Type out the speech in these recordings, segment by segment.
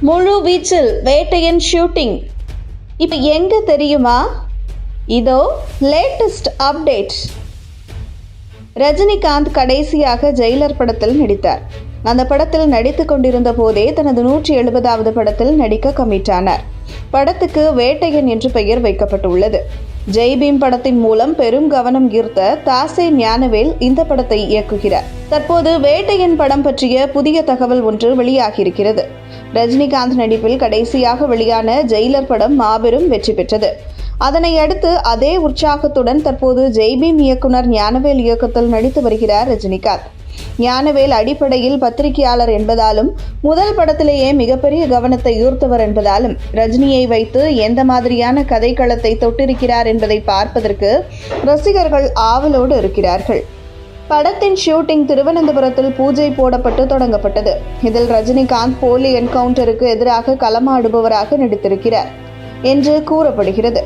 முழு வீச்சில் வேட்டையன் ஷூட்டிங் இப்போ எங்க தெரியுமா? இதோ லேட்டஸ்ட் அப்டேட். ரஜினிகாந்த் கடைசியாக ஜெயிலர் படத்தில் நடித்தார். அந்த படத்தில் நடித்து கொண்டிருந்த போதே தனது 170வது படத்தில் நடிக்க கமிட் ஆனார். படத்துக்கு வேட்டையன் என்று பெயர் வைக்கப்பட்டுள்ளது. ஜெய்பீம் படத்தின் மூலம் பெரும் கவனம் ஈர்த்த தாசே ஞானவேல் இந்த படத்தை இயக்குகிறார். தற்போது வேட்டையன் படம் பற்றிய புதிய தகவல் ஒன்று வெளியாகியிருக்கிறது. ரஜினிகாந்த் நடிப்பில் கடைசியாக வெளியான ஜெயிலர் படம் மாபெரும் வெற்றி பெற்றது. அதனை அடுத்து அதே உற்சாகத்துடன் தற்போது ஜெய்பீம் இயக்குனர் ஞானவேல் இயக்கத்தில் நடித்து வருகிறார் ரஜினிகாந்த். ஞானவேல் அடிப்படையில் பத்திரிகையாளர் என்பதாலும் முதல் படத்திலேயே மிகப்பெரிய கவனத்தை ஈர்த்தவர் என்பதாலும் ரஜினியை வைத்து எந்த மாதிரியான கதைக்களத்தை தொட்டிருக்கிறார் என்பதை பார்ப்பதற்கு ரசிகர்கள் ஆவலோடு இருக்கிறார்கள். படத்தின் ஷூட்டிங் திருவனந்தபுரத்தில் பூஜை போடப்பட்டு தொடங்கப்பட்டது. இதில் ரஜினிகாந்த் போலி என்கவுண்டருக்கு எதிராக களமாடுபவராக நடித்திருக்கிறார் என்று கூறப்படுகிறது.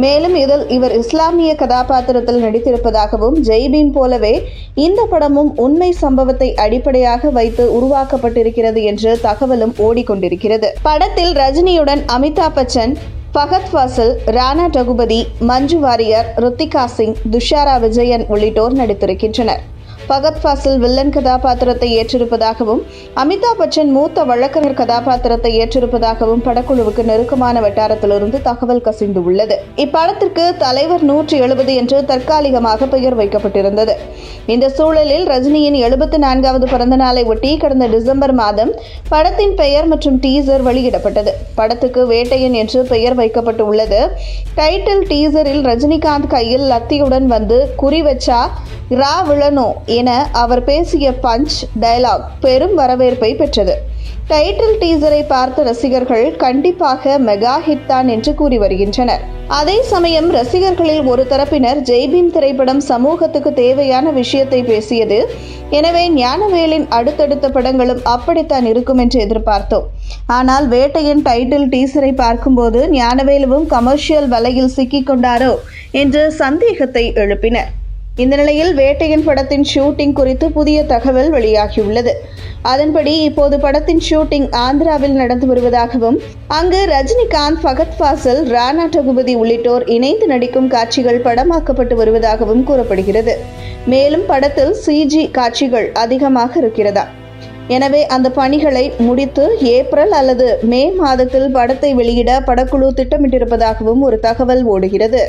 மேலும் இதில் இவர் இஸ்லாமிய கதாபாத்திரத்தில் நடித்திருப்பதாகவும் ஜெய்பீம் போலவே இந்த படமும் உண்மை சம்பவத்தை அடிப்படையாக வைத்து உருவாக்கப்பட்டிருக்கிறது என்று தகவலும் ஓடிக்கொண்டிருக்கிறது. படத்தில் ரஜினியுடன் அமிதாப் பச்சன், ஃபகத் ஃபாசில், ராணா டகுபதி, மஞ்சு வாரியர், ருத்திகா சிங், துஷாரா விஜயன் உள்ளிட்டோர் நடித்திருக்கின்றனர். ஃபகத் ஃபாசில் வில்லன் கதாபாத்திரத்தை ஏற்றிருப்பதாகவும் அமிதாப் பச்சன் மூத்த வழக்கறிஞர் கதாபாத்திரத்தை ஏற்றிருப்பதாகவும் படக்குழுவுக்கு நெருக்கமான வட்டாரத்திலிருந்து தகவல் கசிந்து உள்ளது. இப்படத்திற்கு தலைவர் 170 என்று தற்காலிகமாக பெயர் வைக்கப்பட்டிருந்தது. இந்த சூழலில் ரஜினியின் 74வது பிறந்த நாளை ஒட்டி கடந்த டிசம்பர் மாதம் படத்தின் பெயர் மற்றும் டீசர் வெளியிடப்பட்டது. படத்துக்கு வேட்டையன் என்று பெயர் வைக்கப்பட்டு உள்ளது. டைட்டில் டீசரில் ரஜினிகாந்த் கையில் லத்தியுடன் வந்து குறி வச்சா ரா விழனோ என அவர் பேசிய பஞ்ச் டயலாக் பெரும் வரவேற்பை பெற்றது. டைட்டில் டீசரை பார்த்த ரசிகர்கள் கண்டிப்பாக மெகா ஹிட் தான் என்று கூறி வருகின்றனர். அதே சமயம் ரசிகர்களில் ஒரு தரப்பினர் ஜெய்பீம் திரைப்படம் சமூகத்துக்கு தேவையான விஷயத்தை பேசியது, எனவே ஞானவேலின் அடுத்தடுத்த படங்களும் அப்படித்தான் இருக்கும் என்று எதிர்பார்த்தோம். ஆனால் வேட்டையின் டைட்டில் டீசரை பார்க்கும்போது ஞானவேலுவும் கமர்ஷியல் வலையில் சிக்கிக் கொண்டாரோ என்று சந்தேகத்தை எழுப்பினர். இந்த நிலையில் வேட்டையன் படத்தின் ஷூட்டிங் குறித்து புதிய தகவல் வெளியாகியுள்ளது. அதன்படி இப்போது படத்தின் ஷூட்டிங் ஆந்திராவில் நடந்து வருவதாகவும் அங்கு ரஜினிகாந்த், ஃபகத் ஃபாசில், ராணா டகுபதி உள்ளிட்டோர் இணைந்து நடிக்கும் காட்சிகள் படமாக்கப்பட்டு வருவதாகவும் கூறப்படுகிறது. மேலும் படத்தில் CG காட்சிகள் அதிகமாக இருக்கிறதா. எனவே அந்த பணிகளை முடித்து ஏப்ரல் அல்லது மே மாதத்தில் படத்தை வெளியிட படக்குழு திட்டமிட்டிருப்பதாகவும் ஒரு தகவல் ஓடுகிறது.